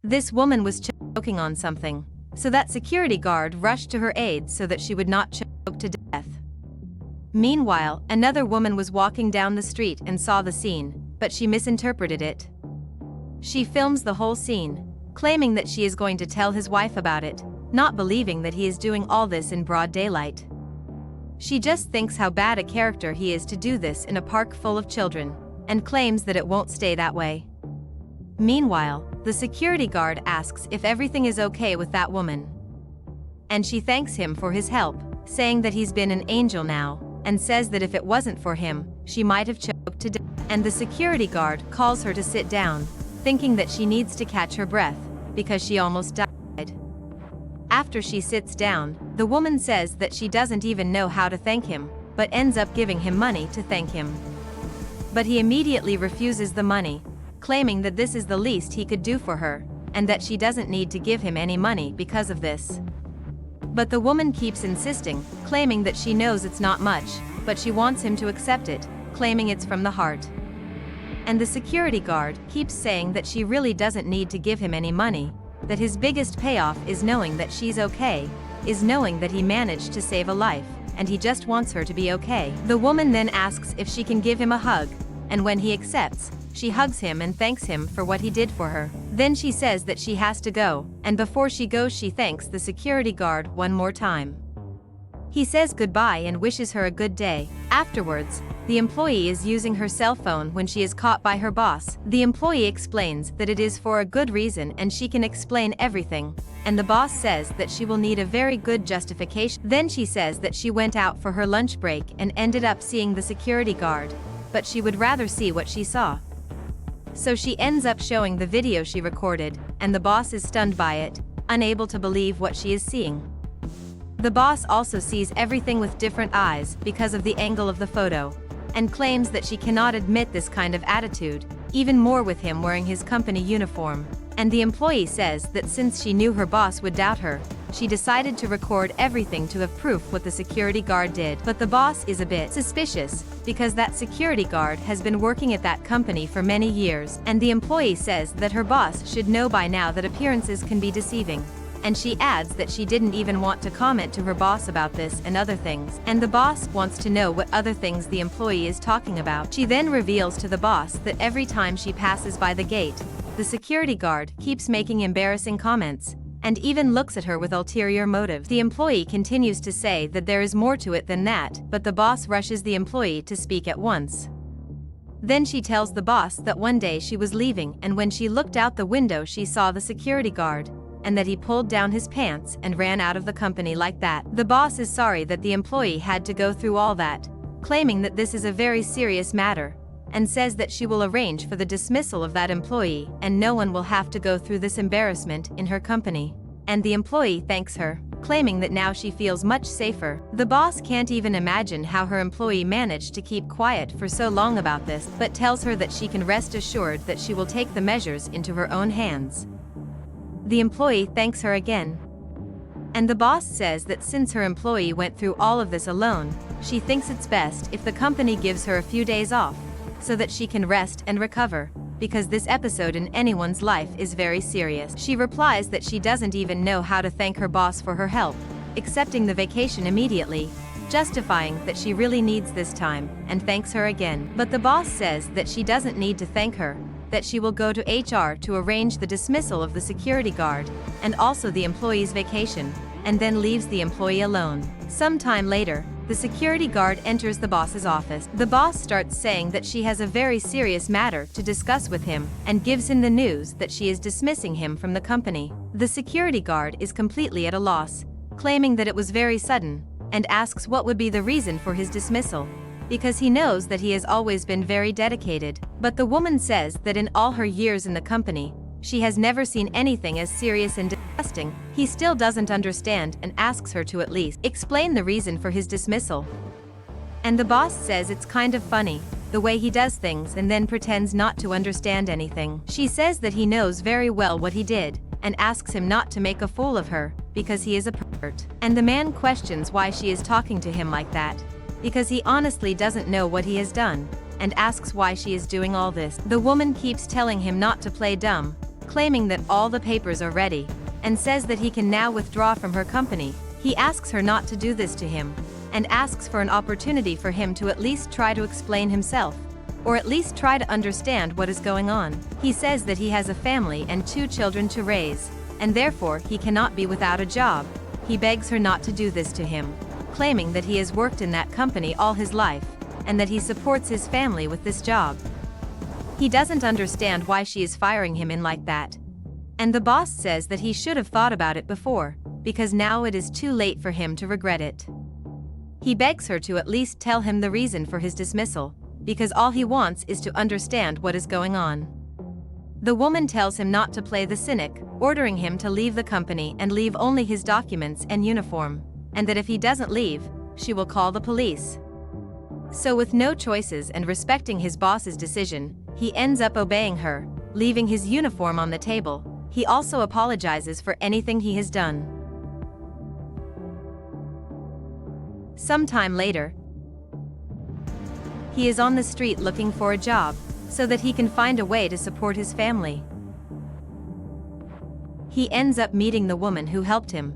This woman was choking on something, so that security guard rushed to her aid so that she would not choke to death. Meanwhile, another woman was walking down the street and saw the scene, but she misinterpreted it. She films the whole scene, claiming that she is going to tell his wife about it, not believing that he is doing all this in broad daylight. She just thinks how bad a character he is to do this in a park full of children, and claims that it won't stay that way. Meanwhile, the security guard asks if everything is okay with that woman. And she thanks him for his help, saying that he's been an angel now, and says that if it wasn't for him, she might have choked to death. And the security guard calls her to sit down, thinking that she needs to catch her breath, because she almost died. After she sits down, the woman says that she doesn't even know how to thank him, but ends up giving him money to thank him. But he immediately refuses the money, claiming that this is the least he could do for her, and that she doesn't need to give him any money because of this. But the woman keeps insisting, claiming that she knows it's not much, but she wants him to accept it, claiming it's from the heart. And the security guard keeps saying that she really doesn't need to give him any money, that his biggest payoff is knowing that she's okay, is knowing that he managed to save a life, and he just wants her to be okay. The woman then asks if she can give him a hug, and when he accepts, she hugs him and thanks him for what he did for her. Then she says that she has to go, and before she goes she thanks the security guard one more time. He says goodbye and wishes her a good day. Afterwards, the employee is using her cell phone when she is caught by her boss. The employee explains that it is for a good reason and she can explain everything, and the boss says that she will need a very good justification. Then she says that she went out for her lunch break and ended up seeing the security guard, but she would rather see what she saw. So she ends up showing the video she recorded, and the boss is stunned by it, unable to believe what she is seeing. The boss also sees everything with different eyes because of the angle of the photo, and claims that she cannot admit this kind of attitude, even more with him wearing his company uniform. And the employee says that since she knew her boss would doubt her, she decided to record everything to have proof what the security guard did. But the boss is a bit suspicious, because that security guard has been working at that company for many years, and the employee says that her boss should know by now that appearances can be deceiving. And she adds that she didn't even want to comment to her boss about this and other things, and the boss wants to know what other things the employee is talking about. She then reveals to the boss that every time she passes by the gate, the security guard keeps making embarrassing comments, and even looks at her with ulterior motives. The employee continues to say that there is more to it than that, but the boss rushes the employee to speak at once. Then she tells the boss that one day she was leaving and when she looked out the window she saw the security guard, and that he pulled down his pants and ran out of the company like that. The boss is sorry that the employee had to go through all that, claiming that this is a very serious matter, and says that she will arrange for the dismissal of that employee and no one will have to go through this embarrassment in her company. And the employee thanks her, claiming that now she feels much safer. The boss can't even imagine how her employee managed to keep quiet for so long about this, but tells her that she can rest assured that she will take the measures into her own hands. The employee thanks her again. And the boss says that since her employee went through all of this alone, she thinks it's best if the company gives her a few days off, so that she can rest and recover, because this episode in anyone's life is very serious. She replies that she doesn't even know how to thank her boss for her help, accepting the vacation immediately, justifying that she really needs this time, and thanks her again. But the boss says that she doesn't need to thank her, that she will go to HR to arrange the dismissal of the security guard, and also the employee's vacation, and then leaves the employee alone. Sometime later, the security guard enters the boss's office. The boss starts saying that she has a very serious matter to discuss with him, and gives him the news that she is dismissing him from the company. The security guard is completely at a loss, claiming that it was very sudden, and asks what would be the reason for his dismissal, because he knows that he has always been very dedicated. But the woman says that in all her years in the company, she has never seen anything as serious and disgusting. He still doesn't understand and asks her to at least explain the reason for his dismissal. And the boss says it's kind of funny, the way he does things and then pretends not to understand anything. She says that he knows very well what he did, and asks him not to make a fool of her, because he is a pervert. And the man questions why she is talking to him like that, because he honestly doesn't know what he has done, and asks why she is doing all this. The woman keeps telling him not to play dumb, claiming that all the papers are ready, and says that he can now withdraw from her company. He asks her not to do this to him, and asks for an opportunity for him to at least try to explain himself, or at least try to understand what is going on. He says that he has a family and 2 children to raise, and therefore he cannot be without a job. He begs her not to do this to him, claiming that he has worked in that company all his life, and that he supports his family with this job. He doesn't understand why she is firing him in like that. And the boss says that he should have thought about it before, because now it is too late for him to regret it. He begs her to at least tell him the reason for his dismissal, because all he wants is to understand what is going on. The woman tells him not to play the cynic, ordering him to leave the company and leave only his documents and uniform, and that if he doesn't leave, she will call the police. So with no choices and respecting his boss's decision, he ends up obeying her, leaving his uniform on the table. He also apologizes for anything he has done. Sometime later, he is on the street looking for a job, so that he can find a way to support his family. He ends up meeting the woman who helped him,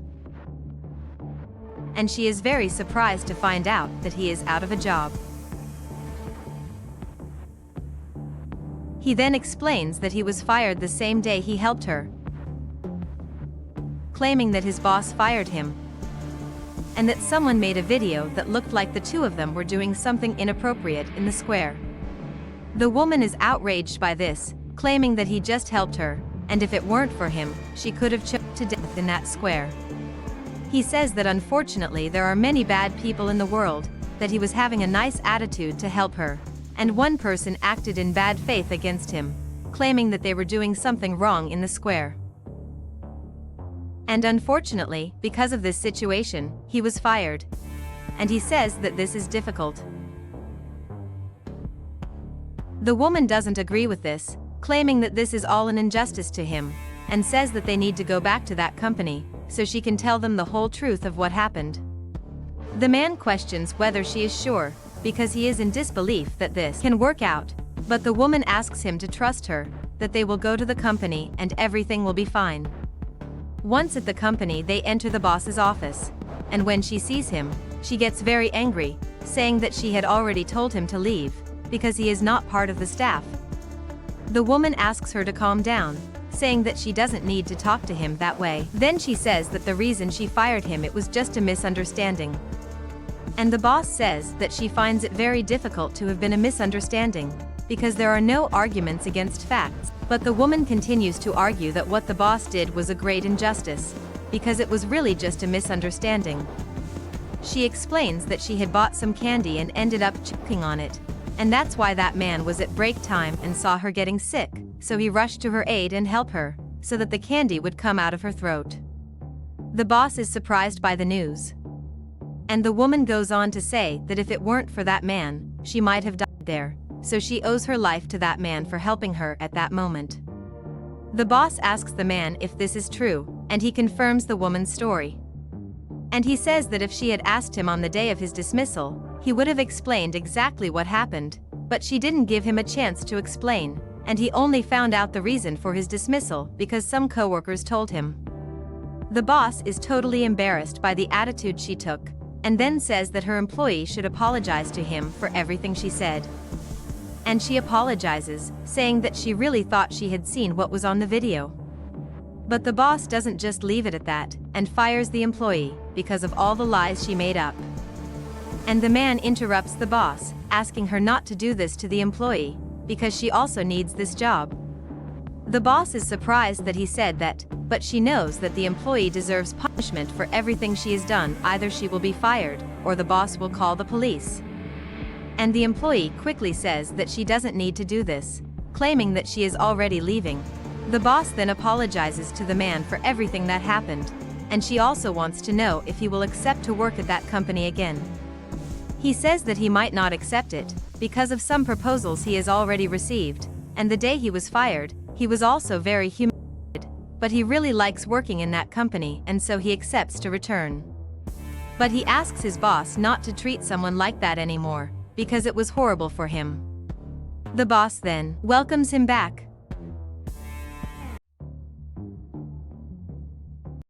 and she is very surprised to find out that he is out of a job. He then explains that he was fired the same day he helped her, claiming that his boss fired him, and that someone made a video that looked like the 2 of them were doing something inappropriate in the square. The woman is outraged by this, claiming that he just helped her, and if it weren't for him, she could have choked to death in that square. He says that unfortunately there are many bad people in the world, that he was having a nice attitude to help her, and one person acted in bad faith against him, claiming that they were doing something wrong in the square. And unfortunately, because of this situation, he was fired. And he says that this is difficult. The woman doesn't agree with this, claiming that this is all an injustice to him, and says that they need to go back to that company, so she can tell them the whole truth of what happened. The man questions whether she is sure, because he is in disbelief that this can work out, but the woman asks him to trust her, that they will go to the company and everything will be fine. Once at the company, they enter the boss's office, and when she sees him, she gets very angry, saying that she had already told him to leave, because he is not part of the staff. The woman asks her to calm down, saying that she doesn't need to talk to him that way. Then she says that the reason she fired him, it was just a misunderstanding. And the boss says that she finds it very difficult to have been a misunderstanding, because there are no arguments against facts. But the woman continues to argue that what the boss did was a great injustice, because it was really just a misunderstanding. She explains that she had bought some candy and ended up choking on it, and that's why that man was at break time and saw her getting sick, so he rushed to her aid and help her, so that the candy would come out of her throat. The boss is surprised by the news. And the woman goes on to say that if it weren't for that man, she might have died there, so she owes her life to that man for helping her at that moment. The boss asks the man if this is true, and he confirms the woman's story. And he says that if she had asked him on the day of his dismissal, he would have explained exactly what happened, but she didn't give him a chance to explain, and he only found out the reason for his dismissal because some coworkers told him. The boss is totally embarrassed by the attitude she took, and then says that her employee should apologize to him for everything she said. And she apologizes, saying that she really thought she had seen what was on the video. But the boss doesn't just leave it at that, and fires the employee, because of all the lies she made up. And the man interrupts the boss, asking her not to do this to the employee, because she also needs this job. The boss is surprised that he said that, but she knows that the employee deserves punishment for everything she has done. Either she will be fired, or the boss will call the police. And the employee quickly says that she doesn't need to do this, claiming that she is already leaving. The boss then apologizes to the man for everything that happened, and she also wants to know if he will accept to work at that company again. He says that he might not accept it, because of some proposals he has already received, and the day he was fired, he was also very humiliated, but he really likes working in that company and so he accepts to return. But he asks his boss not to treat someone like that anymore, because it was horrible for him. The boss then welcomes him back,